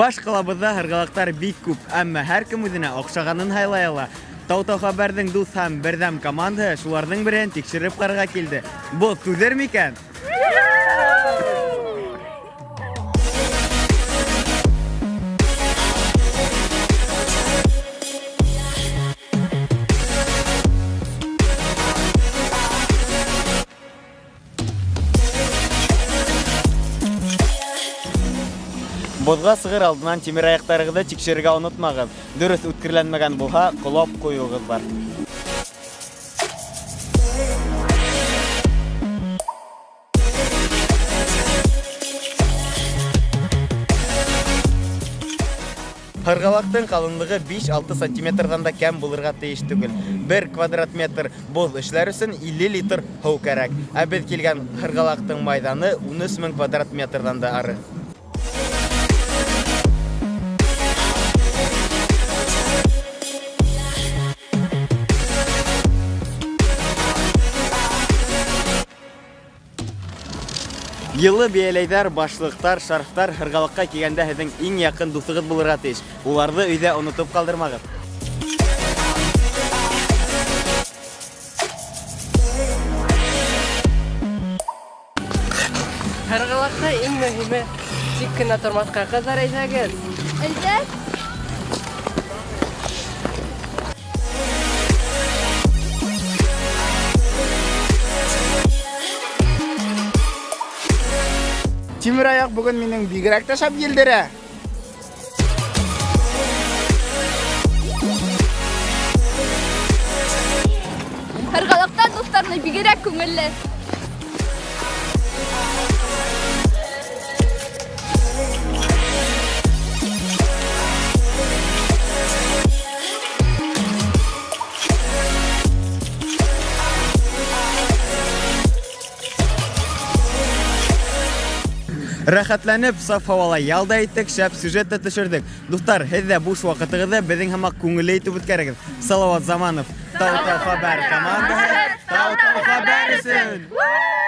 Баш кылабызда һыргалактар бик күп, әмма һәр кем үзенә охшаганын һайлай ала. Тау-тау хәбәрнең дус һәм бердәм командасы шуларның берен тикшереп карарга килде. Бу түзер микән? Бозга сыгыр алдынан тимер аяктарыгызды тикшерергә онытмагыз. Дөрес үткерләнмәгән булса, кулап куюгыз бар. Һыргалактың калынлыгы 5-6 сантиметрдан да кем булырга тиеш түгел. 1 квадрат метр боз эшләр өчен 50 литр һыу кирәк. Ә без килгән һыргалактың майданы 13,000 квадрат метрдан да ары. Йылы бияләйдәр, башлыктар, шарфтар һыргалыкка килгәндә һезнең иң якын дусыгыз булырга тиеш. Уларны өйдә онытып калдырмагыз. Һыргалакта иң мөһиме тик кенә тормаска кызар әйдәгез. Әйдә. Тимер аяк бүген минең бигрәк тә шәп елдерә. Һыргалакта дусларны бигрәк күңелле. Рәхәтләнеп, саф һавала ялда иттек, шәп сюжетта төшердек. Дуслар, һез дә буш вакытыгызды безнең һәммәк күңелле итеп үткәрегез. Салават Заманов, Тау-тау хәбәр командасы, Тау-тау хәбәр өчен.